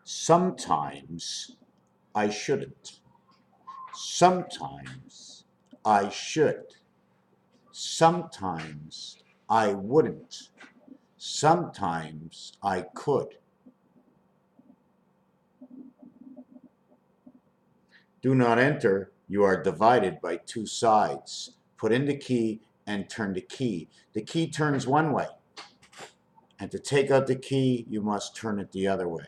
Sometimes I shouldn't. Sometimes I should. Sometimes I wouldn't. Sometimes I could. Do not enter. You are divided by two sides. Put in the key and turn the key. The key turns one way. And to take out the key, you must turn it the other way.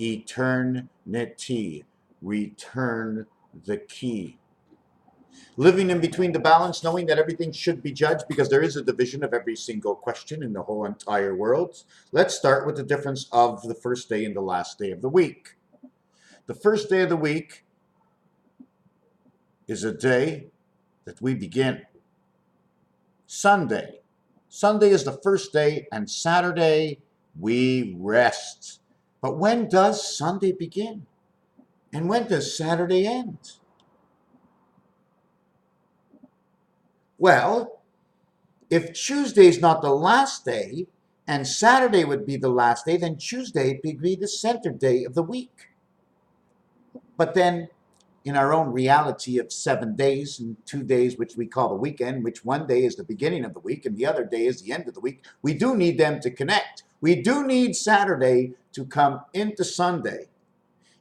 Eternity. Return the key. Living in between the balance, knowing that everything should be judged because there is a division of every single question in the whole entire world. Let's start with the difference of the first day and the last day of the week. The first day of the week is a day that we begin. Sunday. Sunday is the first day, and Saturday we rest. But when does Sunday begin? And when does Saturday end? Well, if Tuesday is not the last day, and Saturday would be the last day, then Tuesday would be the center day of the week. But then, in our own reality of 7 days and 2 days, which we call the weekend, which one day is the beginning of the week and the other day is the end of the week, we do need them to connect. We do need Saturday to come into Sunday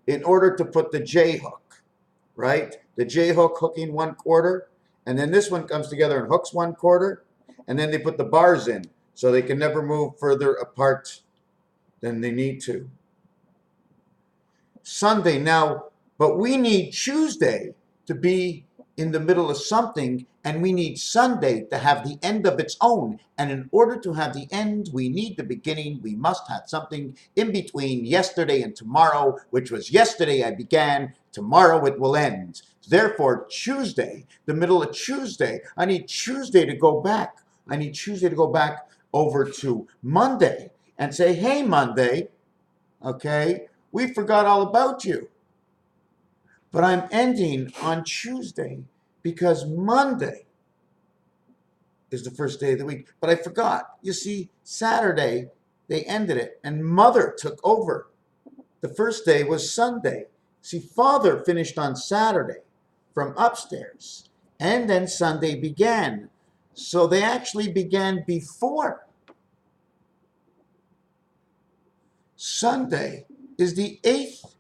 in order to put the J hook, right? The J hook hooking 1/4, and then this one comes together and hooks 1/4, and then they put the bars in so they can never move further apart than they need to. Sunday now, but we need Tuesday to be in the middle of something, and we need Sunday to have the end of its own. And in order to have the end, we need the beginning. We must have something in between yesterday and tomorrow, which was yesterday I began, tomorrow it will end. Therefore, Tuesday, the middle of Tuesday, I need Tuesday to go back. I need Tuesday to go back over to Monday and say, hey, Monday, okay, we forgot all about you. But I'm ending on Tuesday because Monday is the first day of the week. But I forgot. You see, Saturday, they ended it, and Mother took over. The first day was Sunday. See, Father finished on Saturday from upstairs, and then Sunday began. So they actually began before. Sunday is the 8th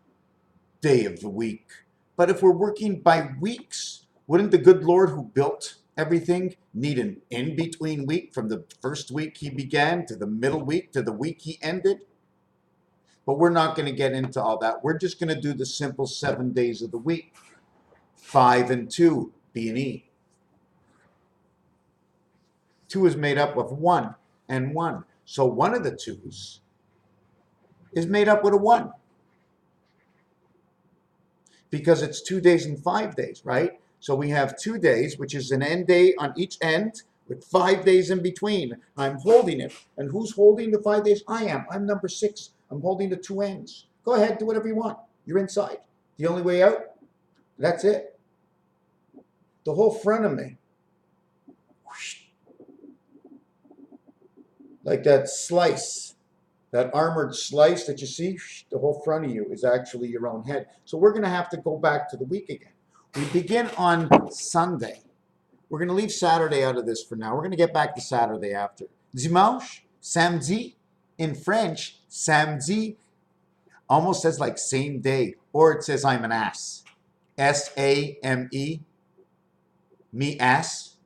day of the week. But if we're working by weeks, wouldn't the good Lord who built everything need an in-between week from the first week he began to the middle week to the week he ended? But we're not going to get into all that. We're just going to do the simple 7 days of the week. 5 and 2, B and E. 2 is made up of 1 and 1. So one of the 2's is made up with a 1. Because it's 2 days and 5 days, right? So we have 2 days, which is an end day on each end with 5 days in between. I'm holding it. And who's holding the 5 days? I am. I'm number 6. I'm holding the 2 ends. Go ahead, do whatever you want. You're inside. The only way out, that's it. The whole front of me. Like that slice. That armored slice that you see, the whole front of you is actually your own head. So we're going to have to go back to the week again. We begin on Sunday. We're going to leave Saturday out of this for now. We're going to get back to Saturday after. Dimanche, samedi, in French, samedi almost says like same day, or it says I'm an ass. S-A-M-E, me ass.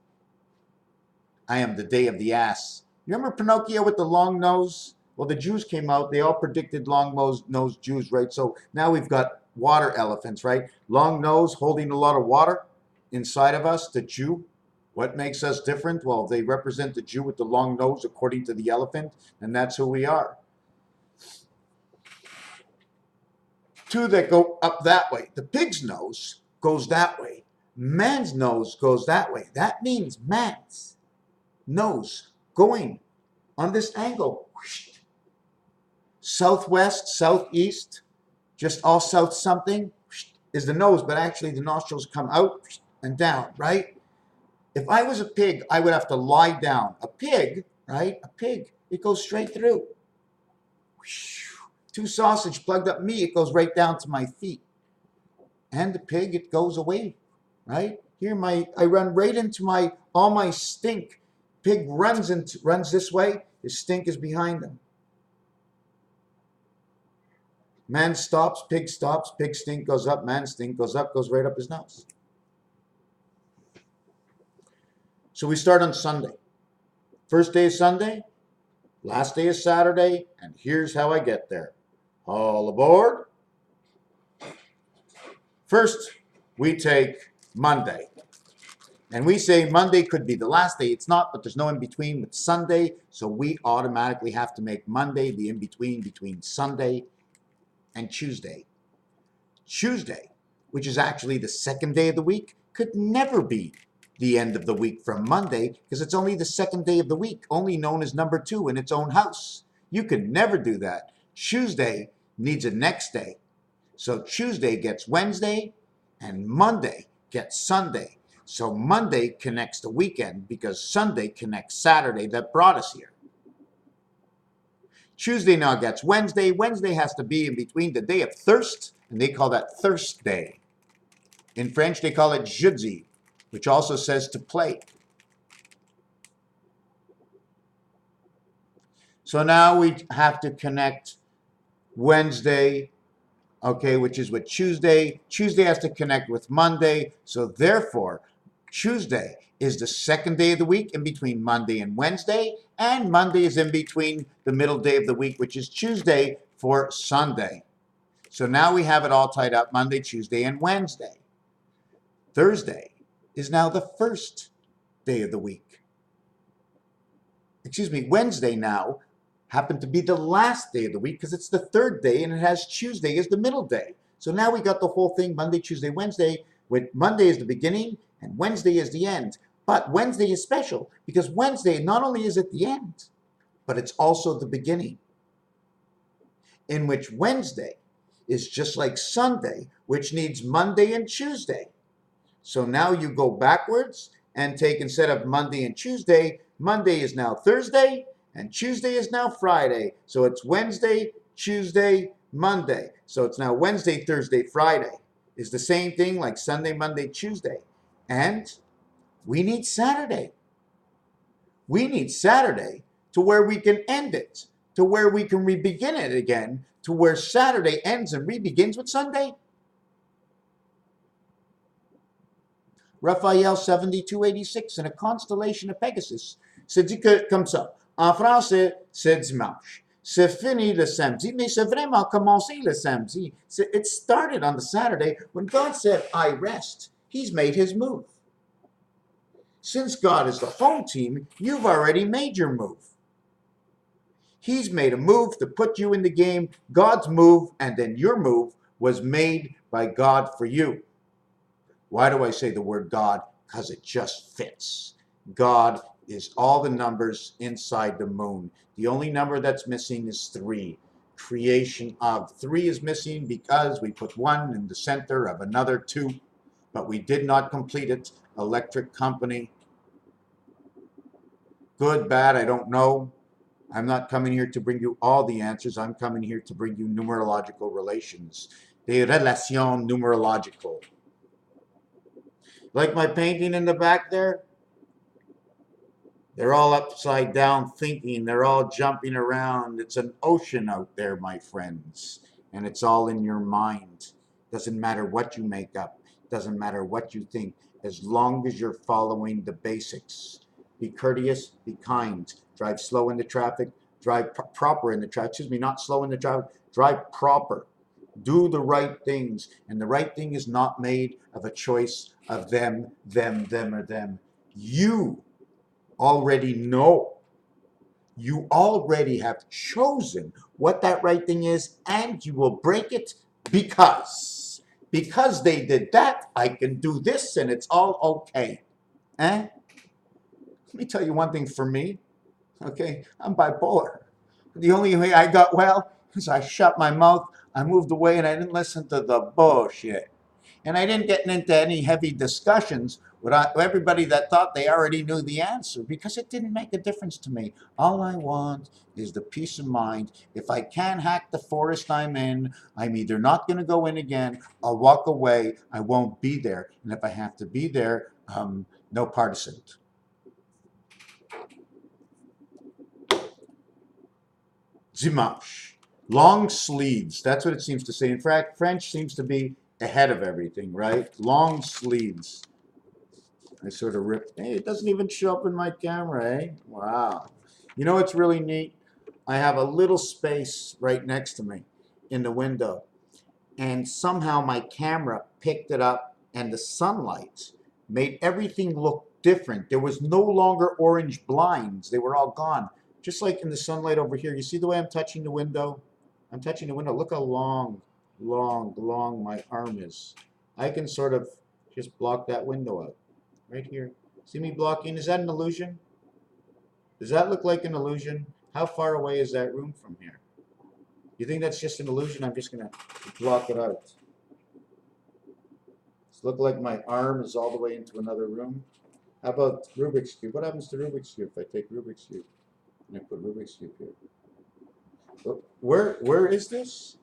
I am the day of the ass. You remember Pinocchio with the long nose? Well, the Jews came out. They all predicted long-nosed Jews, right? So now we've got water elephants, right? Long nose holding a lot of water inside of us, the Jew. What makes us different? Well, they represent the Jew with the long nose according to the elephant, and that's who we are. 2 that go up that way. The pig's nose goes that way. Man's nose goes that way. That means man's nose going on this angle. Southwest, southeast, just all south something is the nose, but actually the nostrils come out and down, right? If I was a pig, I would have to lie down. A pig, right? A pig, it goes straight through. Two sausage plugged up me, it goes right down to my feet. And the pig, it goes away, right? Here I run right into all my stink. Pig runs this way, his stink is behind him. Man stops, pig stink goes up, man stink goes up, goes right up his nose. So we start on Sunday. First day is Sunday, last day is Saturday, and here's how I get there. All aboard. First, we take Monday. And we say Monday could be the last day. It's not, but there's no in-between with Sunday, so we automatically have to make Monday the in-between between Sunday and Tuesday. Tuesday, which is actually the second day of the week, could never be the end of the week from Monday because it's only the second day of the week, only known as number 2 in its own house. You could never do that. Tuesday needs a next day. So Tuesday gets Wednesday and Monday gets Sunday. So Monday connects the weekend because Sunday connects Saturday that brought us here. Tuesday now gets Wednesday. Wednesday has to be in between the day of thirst, and they call that Thirst Day. In French, they call it jeudi, which also says to play. So now we have to connect Wednesday, okay, which is with Tuesday. Tuesday has to connect with Monday. So therefore, Tuesday is the second day of the week in between Monday and Wednesday, and Monday is in between the middle day of the week, which is Tuesday for Sunday. So now we have it all tied up, Monday, Tuesday, and Wednesday. Thursday is now the first day of the week. Wednesday now happened to be the last day of the week because it's the third day and it has Tuesday as the middle day. So now we got the whole thing Monday, Tuesday, Wednesday, with Monday is the beginning and Wednesday is the end. But Wednesday is special because Wednesday not only is it the end, but it's also the beginning. In which Wednesday is just like Sunday, which needs Monday and Tuesday. So now you go backwards and take, instead of Monday and Tuesday, Monday is now Thursday and Tuesday is now Friday. So it's Wednesday, Tuesday, Monday. So it's now Wednesday, Thursday, Friday. It's the same thing like Sunday, Monday, Tuesday. And we need Saturday. We need Saturday to where we can end it, to where we can re-begin it again, to where Saturday ends and re-begins with Sunday. Raphael 7286 in a constellation of Pegasus se dit que comme ça. En français, c'est dimanche. C'est fini le samedi, mais c'est vraiment commencé le samedi. It started on the Saturday when God said, I rest. He's made his move. Since God is the home team, you've already made your move. He's made a move to put you in the game. God's move, and then your move was made by God for you. Why do I say the word God? Because it just fits. God is all the numbers inside the moon. The only number that's missing is 3. Creation of. 3 is missing because we put 1 in the center of another 2, but we did not complete it. Electric company. Good, bad, I don't know. I'm not coming here to bring you all the answers. I'm coming here to bring you numerological relations. Des relations numerological. Like my painting in the back there? They're all upside down thinking. They're all jumping around. It's an ocean out there, my friends. And it's all in your mind. Doesn't matter what you make up. Doesn't matter what you think. As long as you're following the basics. Be courteous, be kind. Drive slow in the traffic. Drive proper in the traffic. Excuse me, not slow in the traffic. Drive proper. Do the right things. And the right thing is not made of a choice of them, or them. You already know. You already have chosen what that right thing is, and you will break it because they did that, I can do this, and it's all okay. Eh? Let me tell you one thing for me. Okay, I'm bipolar. The only way I got well is I shut my mouth, I moved away, and I didn't listen to the bullshit. And I didn't get into any heavy discussions with everybody that thought they already knew the answer because it didn't make a difference to me. All I want is the peace of mind. If I can't hack the forest I'm in, I'm either not going to go in again, I'll walk away, I won't be there. And if I have to be there, no partisan. Dimanche. Long sleeves. That's what it seems to say. In fact, French seems to be ahead of everything, right? Long sleeves. I sort of ripped. Hey, it doesn't even show up in my camera, eh? Wow. You know what's really neat? I have a little space right next to me in the window. And somehow my camera picked it up and the sunlight made everything look different. There was no longer orange blinds. They were all gone. Just like in the sunlight over here. You see the way I'm touching the window? I'm touching the window. Look how long my arm is. I can sort of just block that window out. Right here. See me blocking? Is that an illusion? Does that look like an illusion? How far away is that room from here? You think that's just an illusion? I'm just going to block it out. Does it look like my arm is all the way into another room? How about Rubik's Cube? What happens to Rubik's Cube if I take Rubik's Cube and I put Rubik's Cube here? Oh, where is this?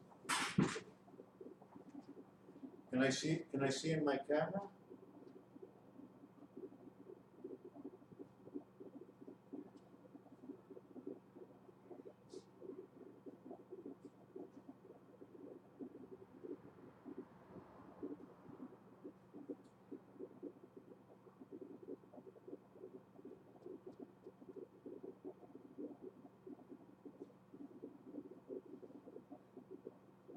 Can I see in my camera?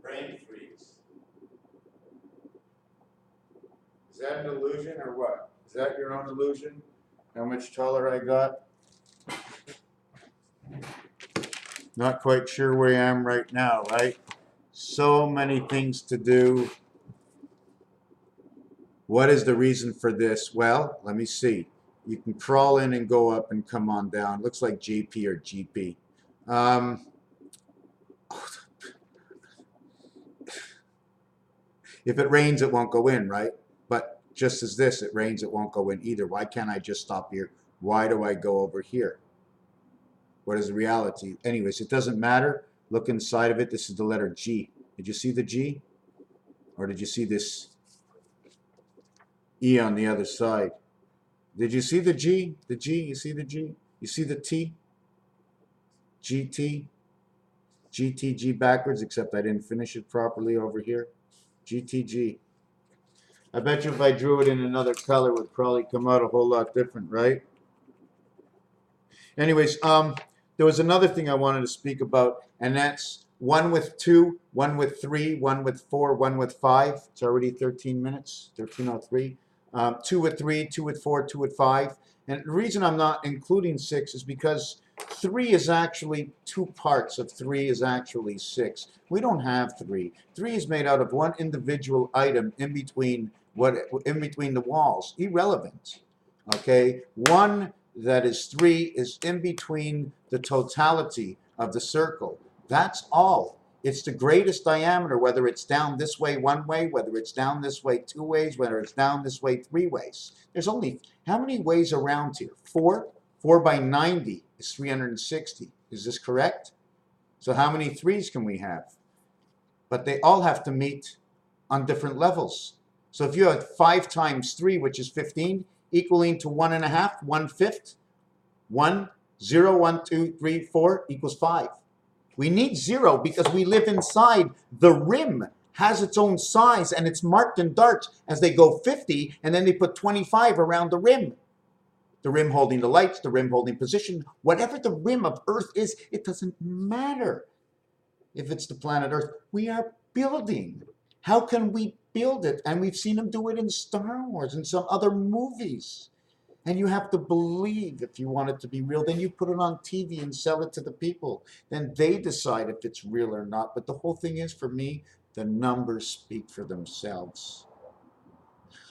Brain freeze. Is that an illusion or what? Is that your own illusion? How much taller I got? Not quite sure where I am right now, right? So many things to do. What is the reason for this? Well, let me see. You can crawl in and go up and come on down. Looks like GP or GP. If it rains, it won't go in, right? But just as this, it rains, it won't go in either. Why can't I just stop here? Why do I go over here? What is the reality? Anyways, it doesn't matter. Look inside of it. This is the letter G. Did you see the G? Or did you see this E on the other side? Did you see the G? The G? You see the G? You see the T? GT? GTG backwards, except I didn't finish it properly over here. GTG. I bet you if I drew it in another color, it would probably come out a whole lot different, right? Anyways, there was another thing I wanted to speak about, and that's 1 with 2, 1 with 3, 1 with 4, 1 with 5. It's already 13 minutes, 13:03. 2 with 3, 2 with 4, 2 with 5. And the reason I'm not including 6 is because 3 is actually 2 parts of 3 is actually 6. We don't have 3. 3 is made out of one individual item in between the walls. Irrelevant. Okay? 1 that is 3 is in between the totality of the circle. That's all. It's the greatest diameter, whether it's down this way 1 way, whether it's down this way 2 ways, whether it's down this way 3 ways. There's only, how many ways around here? 4? 4 by 90 is 360. Is this correct? So how many 3s can we have? But they all have to meet on different levels. So if you have 5 times 3, which is 15, equaling to 1.5, 1/5, 1, 0, 1, 2, 3, 4 equals 5. We need 0 because we live inside. The rim has its own size and it's marked in darts as they go 50 and then they put 25 around the rim. The rim holding the lights, the rim holding position, whatever the rim of Earth is, it doesn't matter if it's the planet Earth. We are building. How can we build it? And we've seen them do it in Star Wars and some other movies. And you have to believe if you want it to be real. Then you put it on TV and sell it to the people. Then they decide if it's real or not. But the whole thing is, for me, the numbers speak for themselves.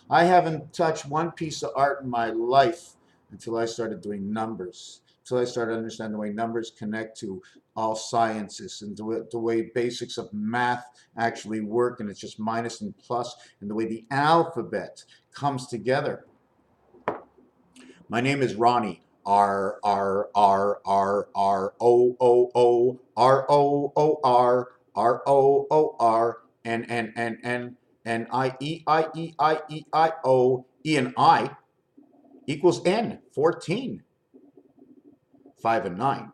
I haven't touched one piece of art in my life until I started doing numbers. until I started to understand the way numbers connect to all sciences and the way basics of math actually work, and it's just minus and plus, and the way the alphabet comes together. My name is Ronnie. R and I equals N. 14. 5 and 9.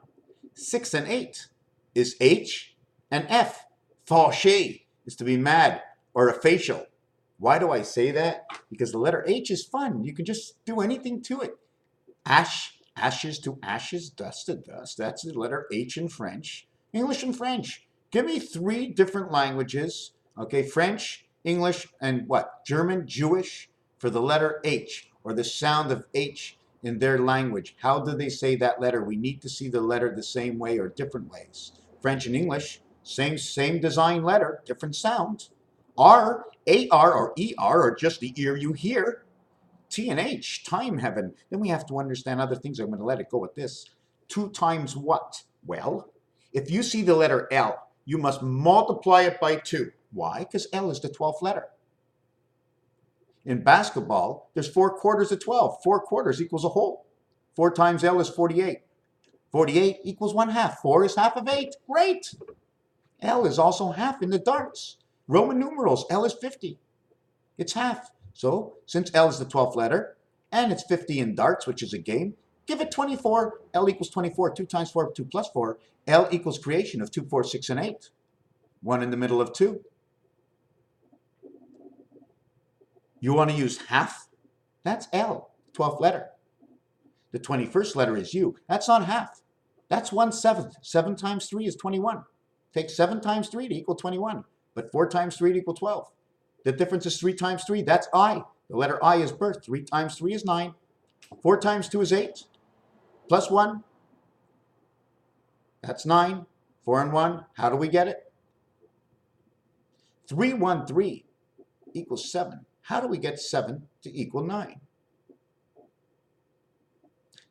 6 and 8 is H and F. Fâché is to be mad or a facial. Why do I say that? Because the letter H is fun. You can just do anything to it. Ash, ashes to ashes, dust to dust. That's the letter H in French. English and French. Give me 3 different languages. Okay, French, English, and what? German, Jewish, for the letter H, or the sound of H in their language. How do they say that letter? We need to see the letter the same way or different ways. French and English, same design letter, different sound. R, AR, or ER, or just the ear you hear. T and H, time heaven. Then we have to understand other things. I'm going to let it go with this. 2 times what? Well, if you see the letter L, you must multiply it by 2. Why? Because L is the 12th letter. In basketball, there's 4 quarters of 12. 4 quarters equals a whole. 4 times L is 48. 48 equals 1/2. 4 is half of 8. Great. L is also half in the darts. Roman numerals, L is 50. It's half. So, since L is the 12th letter, and it's 50 in darts, which is a game, give it 24. L equals 24. 2 times 4, 2 plus 4. L equals creation of 2, 4, 6, and 8. 1 in the middle of 2. You want to use half? That's L, 12th letter. The 21st letter is U. That's not half. That's 1/7. 7 times 3 is 21. Take 7 times 3 to equal 21. But 4 times 3 to equal 12. The difference is 3 times 3. That's I. The letter I is birth. 3 times 3 is 9. 4 times 2 is 8. Plus 1. That's 9. 4 and 1. How do we get it? 313 equals 7. How do we get 7 to equal 9?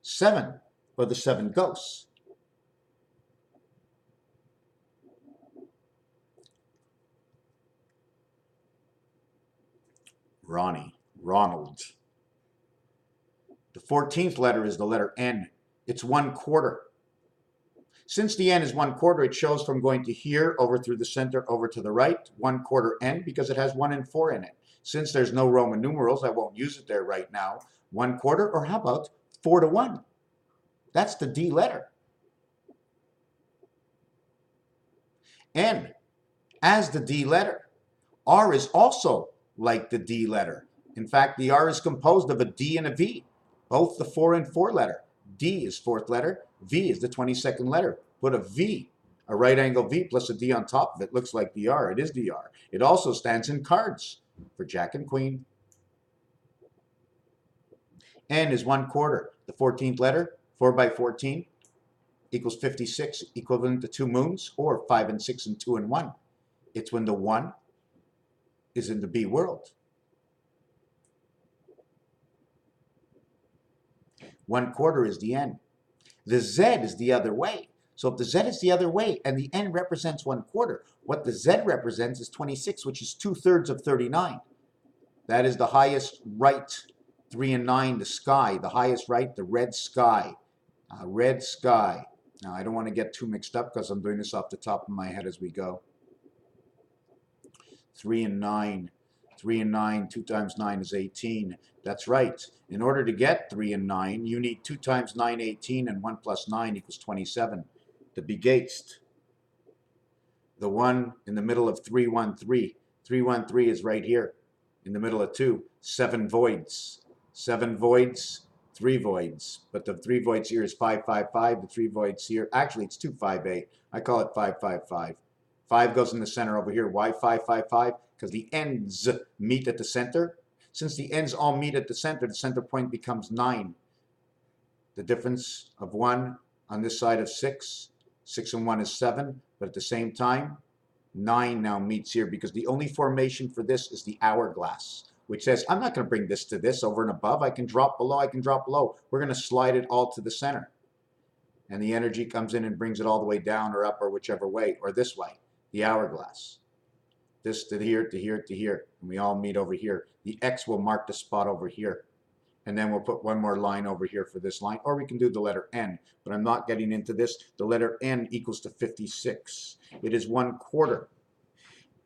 7 or the 7 ghosts. Ronnie, Ronald. The 14th letter is the letter N. It's 1/4. Since the N is 1/4, it shows from going to here, over through the center, over to the right, 1/4 N, because it has 1 and 4 in it. Since there's no Roman numerals, I won't use it there right now. 1/4, or how about 4 to 1? That's the D letter. N, as the D letter. R is also like the D letter. In fact, the R is composed of a D and a V, both the 4 and 4 letter. D is 4th letter, V is the 22nd letter. Put a V, a right angle V plus a D on top of it, looks like the R. It is the R. It also stands in cards for Jack and Queen. N is 1/4. The 14th letter, 4 by 14, equals 56, equivalent to 2 moons, or 5 and 6 and 2 and 1. It's when the 1 is in the B world. 1/4 is the N. The Z is the other way. So if the Z is the other way and the N represents 1/4, what the Z represents is 26, which is 2/3 of 39. That is the highest right. 3 and 9, the sky. The highest right, the red sky. Red sky. Now, I don't want to get too mixed up because I'm doing this off the top of my head as we go. 3 and 9. 3 and 9, 2 times 9 is 18. That's right. In order to get 3 and 9, you need 2 times 9, 18, and 1 plus 9 equals 27. The begatst. The 1 in the middle of 313. 313 is right here in the middle of 2. 7 voids. 7 voids, 3 voids. But the 3 voids here is 555. The 3 voids here, actually it's 258. I call it 555. 5 goes in the center over here. Why 555? Because the ends meet at the center. Since the ends all meet at the center point becomes 9. The difference of 1 on this side of 6. 6 and 1 is 7. But at the same time, 9 now meets here because the only formation for this is the hourglass, which says, I'm not going to bring this to this over and above. I can drop below. I can drop below. We're going to slide it all to the center. and the energy comes in and brings it all the way down or up or whichever way, or this way, the hourglass. This to here, to here, to here, and we all meet over here. The X will mark the spot over here. And then we'll put one more line over here for this line, or we can do the letter N, but I'm not getting into this. The letter N equals to 56. It is 1/4.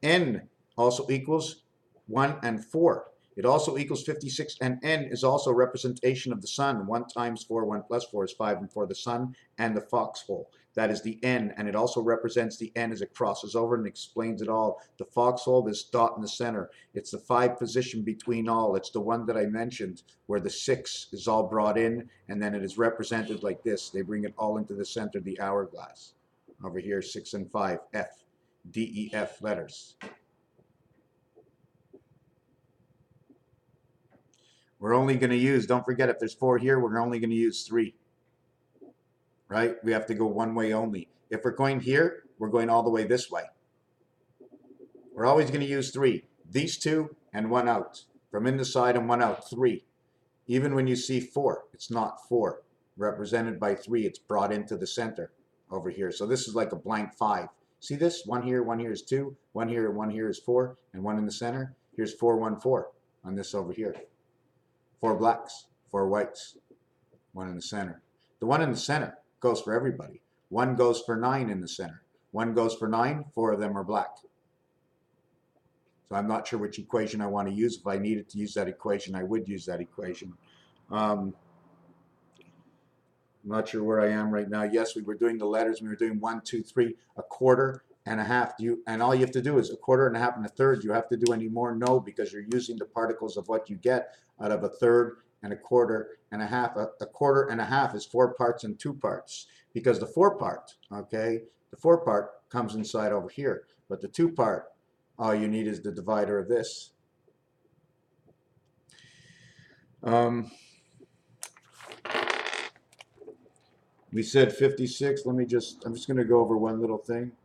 N also equals 1 and 4. It also equals 56, and N is also a representation of the sun. 1 times 4, 1 plus 4 is 5, and 4 the sun and the foxhole. That is the N, and it also represents the N as it crosses over and explains it all. The foxhole, this dot in the center, it's the 5 position between all. It's the one that I mentioned where the 6 is all brought in, and then it is represented like this. They bring it all into the center, the hourglass. Over here, 6 and 5, F, D, E, F letters. We're only going to use, don't forget, if there's 4 here, we're only going to use 3. Right? We have to go one way only. If we're going here, we're going all the way this way. We're always going to use 3. These 2 and 1 out. From in the side and 1 out, 3. Even when you see 4, it's not 4. Represented by 3, it's brought into the center over here. So this is like a blank 5. See this? 1 here is 2. 1 here and 1 here is 4. And 1 in the center. Here's 4, 1, 4 on this over here. 4 blacks, 4 whites, 1 in the center. The 1 in the center goes for everybody. 1 goes for 9 in the center. 1 goes for 9, 4 of them are black. So I'm not sure which equation I want to use. If I needed to use that equation, I would use that equation. I'm not sure where I am right now. Yes, we were doing the letters. We were doing 1, 2, 3, 1/4 and 1/2. And all you have to do is 1/4 and 1/2 and 1/3. You have to do any more? No, because you're using the particles of what you get out of 1/3 and 1/4 and 1/2. 1/4 and 1/2 is 4 parts and 2 parts, because the 4 part, okay, the 4 part comes inside over here, but the 2 part, all you need is the divider of this. We said 56. I'm just going to go over one little thing.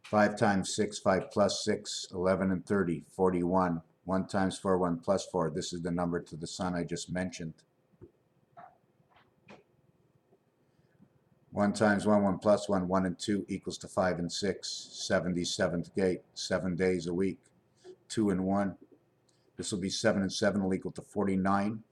Five times 6, 5 plus 6, 11 and 30, 41. 1 times 4, 1 plus 4. This is the number to the sun I just mentioned. 1 times 1, 1 plus 1, 1 and 2 equals to 5 and 6. 77th gate, 7 days a week. 2 and 1. This will be 7 and 7 will equal to 49.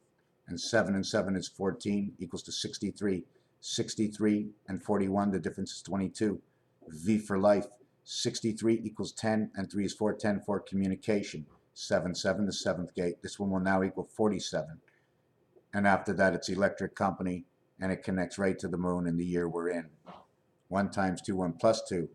And 7 and 7 is 14, equals to 63. 63 and 41, the difference is 22. V for life. 63 equals 10, and 3 is 4, 10 for communication. 7, 7, the 7th gate. This one will now equal 47. And after that, it's electric company, and it connects right to the moon in the year we're in. 1 times 2, 1 plus 2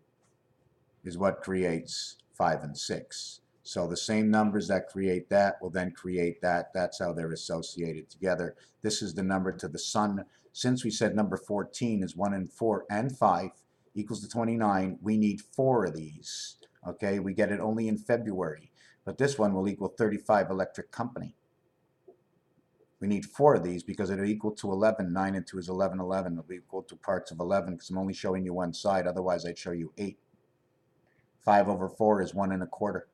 is what creates 5 and 6. So the same numbers that create that will then create that. That's how they're associated together. This is the number to the sun. Since we said number 14 is 1 and 4 and 5 equals to 29, we need 4 of these. Okay, we get it only in February. But this one will equal 35 electric company. We need 4 of these because it'll equal to 11. 9 and 2 is 11, 11. It'll be equal to parts of 11 because I'm only showing you one side. Otherwise, I'd show you 8. 5 over 4 is 1 1/4.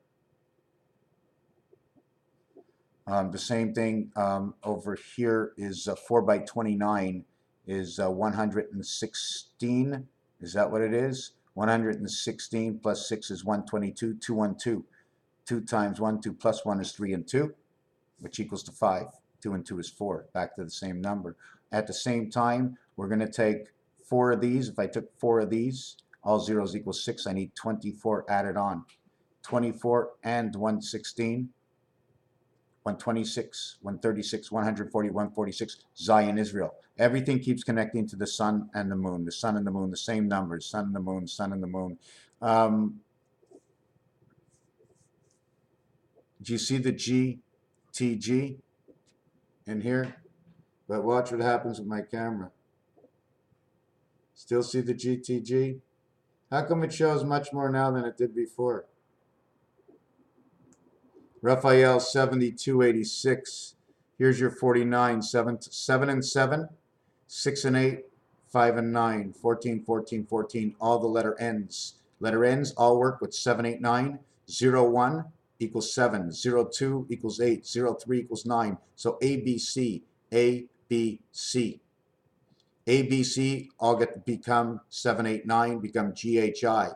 The same thing over here is 4 by 29 is 116. Is that what it is? 116 plus 6 is 122. 212. 2 times 1, 2 plus 1 is 3 and 2, which equals to 5. 2 and 2 is 4. Back to the same number. At the same time, we're going to take 4 of these. If I took 4 of these, all zeros equal 6. I need 24 added on. 24 and 116. 126, 136, 140, 146, Zion, Israel. Everything keeps connecting to the sun and the moon. The sun and the moon, the same numbers. Sun and the moon, sun and the moon. Do you see the GTG in here? But watch what happens with my camera. Still see the GTG? How come it shows much more now than it did before? Raphael 7286. Here's your 49. 7 and 7. 6 and 8. 5 and 9, 14, 14, 14, all the letter N's. Letter N's all work with 7, 8, 9. 0, 1 equals 7. 0, 2 equals 8. 0, 3 equals 9. So A, B, C, A, B, C. A, B, C all get to become 7, 8, 9, become GHI.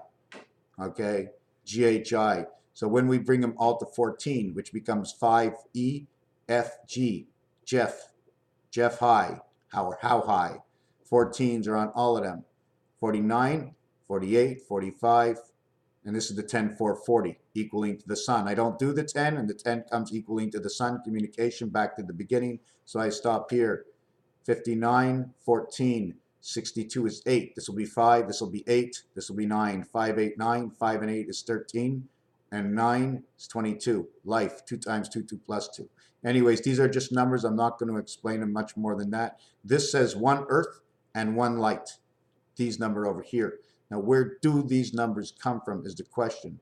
Okay, GHI. So when we bring them all to 14, which becomes 5E, F, G, Jeff high, how high. 14s are on all of them. 49, 48, 45, and this is the 10, 4, 40, equaling to the sun. I don't do the 10, and the 10 comes equaling to the sun. Communication back to the beginning, so I stop here. 59, 14, 62 is 8. This will be 5, this will be 8, this will be 9. 5, 8, 9, 5 and 8 is 13, and 9 is 22. Life, 2 times 2, 2 plus 2. Anyways, these are just numbers. I'm not going to explain them much more than that. This says 1 earth and 1 light. These number over here. Now, where do these numbers come from is the question.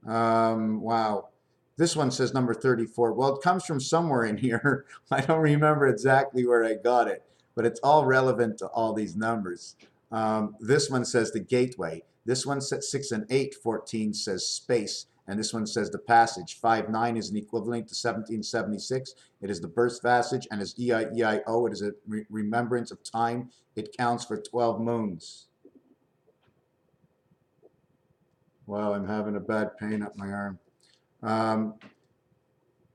Wow. This one says number 34. Well, it comes from somewhere in here. I don't remember exactly where I got it, but it's all relevant to all these numbers. This one says the gateway. This one says 6 and 8. 14 says space. And this one says the passage. 5, 9 is an equivalent to 1776. It is the birth passage, and as E-I-E-I-O, it is a remembrance of time. It counts for 12 moons. Wow, I'm having a bad pain up my arm.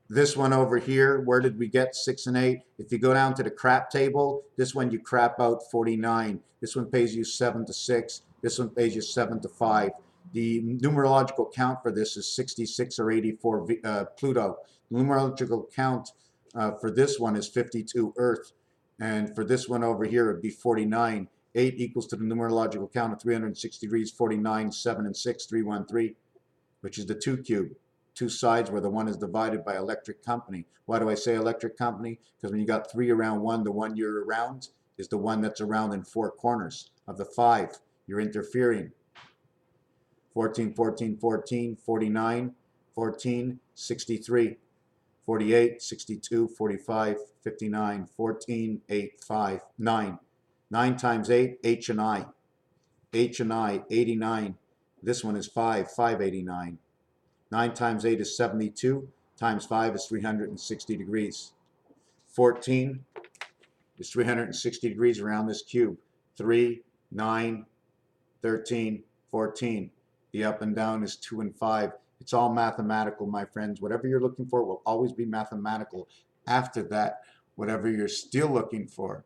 This one over here, where did we get 6 and 8? If you go down to the crap table, this one you crap out 49. This one pays you 7 to 6. This one pays you 7 to 5. The numerological count for this is 66 or 84 Pluto. The numerological count for this one is 52 Earth. And for this one over here, it would be 49. 8 equals to the numerological count of 360 degrees, 49, 7 and 6, 313, which is the 2 cube. 2 sides where the 1 is divided by electric company. Why do I say electric company? Because when you got 3 around 1, the one you're around is the one that's around in 4 corners. Of the 5, you're interfering. 14, 14, 14, 49, 14, 63, 48, 62, 45, 59, 14, 8, 5, 9. 9 times 8, H and I. H and I, 89. This one is 5, 589. 9 times 8 is 72, times 5 is 360 degrees. 14 is 360 degrees around this cube. 3, 9, 13, 14. The up and down is 2 and 5. It's all mathematical, my friends. Whatever you're looking for will always be mathematical. After that, whatever you're still looking for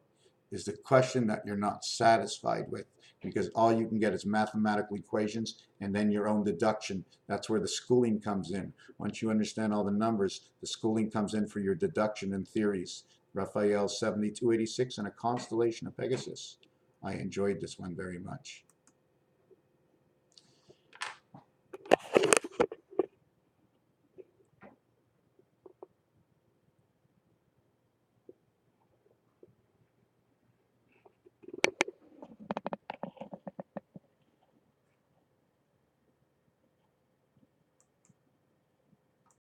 is the question that you're not satisfied with, because all you can get is mathematical equations and then your own deduction. That's where the schooling comes in. Once you understand all the numbers, the schooling comes in for your deduction and theories. Raphael 7286 and a constellation of Pegasus. I enjoyed this one very much.